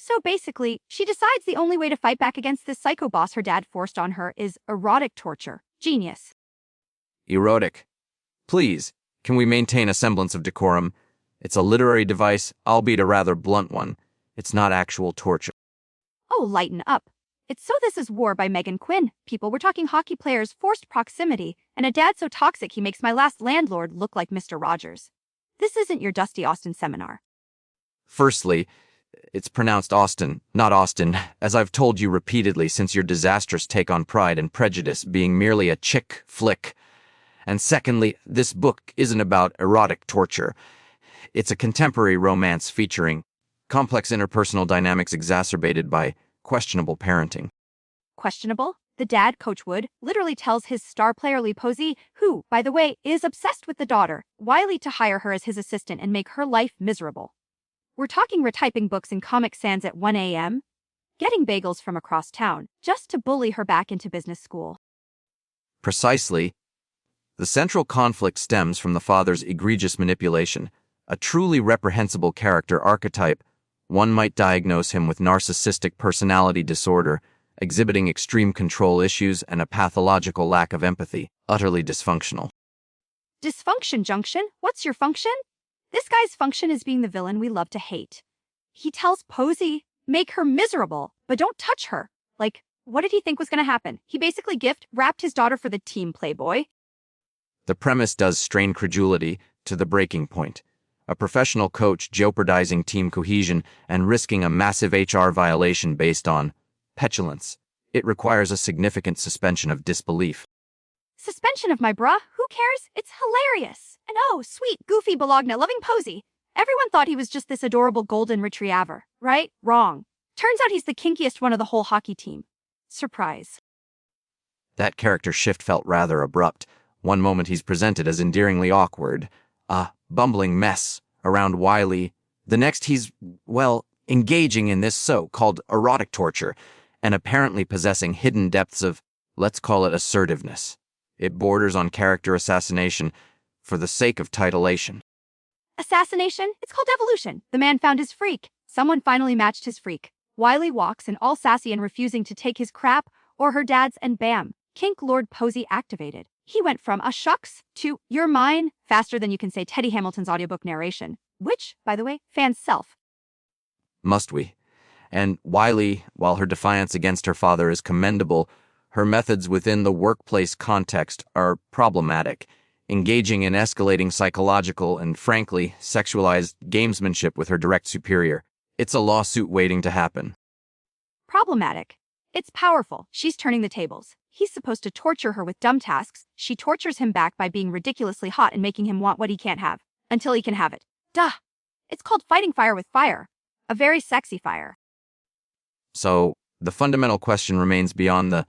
So basically, she decides the only way to fight back against this psycho boss her dad forced on her is erotic torture. Genius. Erotic. Please, can we maintain a semblance of decorum? It's a literary device, albeit a rather blunt one. It's not actual torture. Oh, lighten up. It's So This Is War by Meghan Quinn. People, we're talking hockey players, forced proximity, and a dad so toxic he makes my last landlord look like Mr. Rogers. This isn't your Dusty Austin seminar. Firstly, it's pronounced Austin, not Austin, as I've told you repeatedly since your disastrous take on Pride and Prejudice being merely a chick flick. And secondly, this book isn't about erotic torture. It's a contemporary romance featuring complex interpersonal dynamics exacerbated by questionable parenting. Questionable? The dad, Coach Wood, literally tells his star player Posey, who, by the way, is obsessed with the daughter, Wylie, to hire her as his assistant and make her life miserable. We're talking retyping books in Comic Sans at 1 a.m., getting bagels from across town, just to bully her back into business school. Precisely. The central conflict stems from the father's egregious manipulation, a truly reprehensible character archetype. One might diagnose him with narcissistic personality disorder, exhibiting extreme control issues and a pathological lack of empathy, utterly dysfunctional. Dysfunction junction? What's your function? This guy's function is being the villain we love to hate. He tells Posey, make her miserable, but don't touch her. Like, what did he think was going to happen? He basically gift-wrapped his daughter for the team playboy. The premise does strain credulity to the breaking point. A professional coach jeopardizing team cohesion and risking a massive HR violation based on petulance. It requires a significant suspension of disbelief. Suspension of my bruh? Who cares? It's hilarious. And oh, sweet, goofy Bologna-loving Posey. Everyone thought he was just this adorable golden retriever, right? Wrong. Turns out he's the kinkiest one of the whole hockey team. Surprise. That character shift felt rather abrupt. One moment he's presented as endearingly awkward, a bumbling mess around Wylie. The next he's, well, engaging in this so-called erotic torture and apparently possessing hidden depths of, let's call it, assertiveness. It borders on character assassination for the sake of titillation. Assassination? It's called evolution. The man found his freak. Someone finally matched his freak. Wylie walks in all sassy and refusing to take his crap or her dad's, and bam, Kink Lord Posey activated. He went from a shucks to you're mine faster than you can say Teddy Hamilton's audiobook narration, which, by the way, fans self. Must we? And Wylie, while her defiance against her father is commendable, her methods within the workplace context are problematic, engaging in escalating psychological and, frankly, sexualized gamesmanship with her direct superior. It's a lawsuit waiting to happen. Problematic. It's powerful. She's turning the tables. He's supposed to torture her with dumb tasks. She tortures him back by being ridiculously hot and making him want what he can't have, until he can have it. Duh. It's called fighting fire with fire. A very sexy fire. So, the fundamental question remains beyond the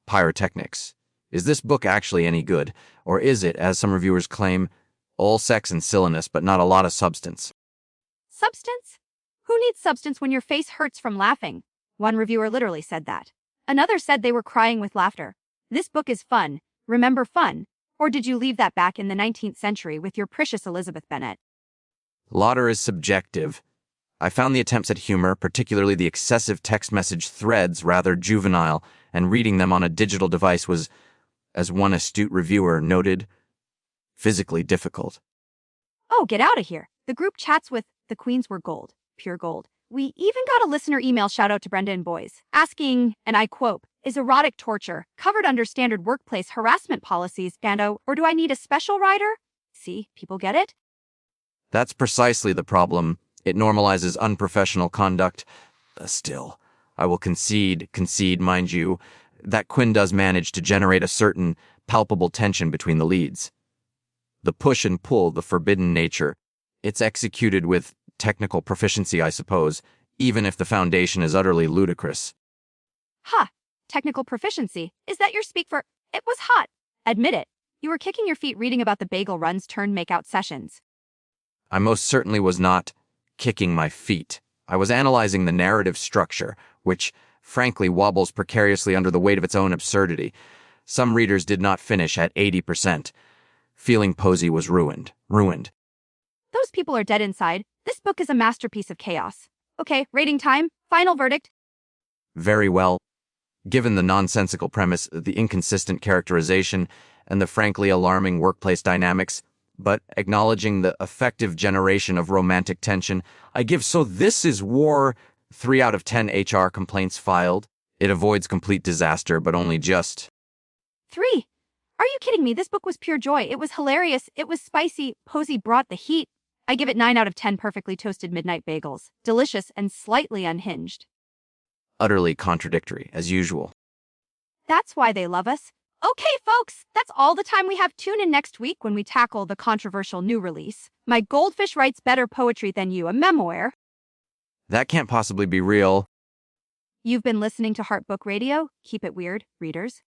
pyrotechnics. Is this book actually any good? Or is it, as some reviewers claim, all sex and silliness but not a lot of substance? Substance? Who needs substance when your face hurts from laughing? One reviewer literally said that. Another said they were crying with laughter. This book is fun. Remember fun? Or did you leave that back in the 19th century with your precious Elizabeth Bennet? Laughter is subjective. I found the attempts at humor, particularly the excessive text message threads, rather juvenile, and reading them on a digital device was, as one astute reviewer noted, physically difficult. Oh, get out of here. The group chats with the queens were gold, pure gold. We even got a listener email shout out to Brenda and Boys, asking, and I quote, is erotic torture covered under standard workplace harassment policies, Dando, or do I need a special rider? See, people get it? That's precisely the problem. It normalizes unprofessional conduct. Still, I will concede, mind you, that Quinn does manage to generate a certain palpable tension between the leads. The push and pull, the forbidden nature, it's executed with technical proficiency, I suppose, even if the foundation is utterly ludicrous. Ha! Technical proficiency? Is that your speak for, it was hot? Admit it. You were kicking your feet reading about the bagel runs turned makeout sessions. I most certainly was not kicking my feet. I was analyzing the narrative structure, which, frankly, wobbles precariously under the weight of its own absurdity. Some readers did not finish at 80%. Feeling Posey was ruined. Those people are dead inside. This book is a masterpiece of chaos. Okay, rating time. Final verdict. Very well. Given the nonsensical premise, the inconsistent characterization, and the frankly alarming workplace dynamics, but acknowledging the effective generation of romantic tension, I give So This Is War 3 out of 10 HR complaints filed. It avoids complete disaster, but only just. 3. Are you kidding me? This book was pure joy. It was hilarious. It was spicy. Posey brought the heat. I give it 9 out of 10 perfectly toasted midnight bagels. Delicious and slightly unhinged. Utterly contradictory, as usual. That's why they love us. Okay, folks, that's all the time we have. Tune in next week when we tackle the controversial new release, My Goldfish Writes Better Poetry Than You, a memoir. That can't possibly be real. You've been listening to Heartbook Radio. Keep it weird, readers.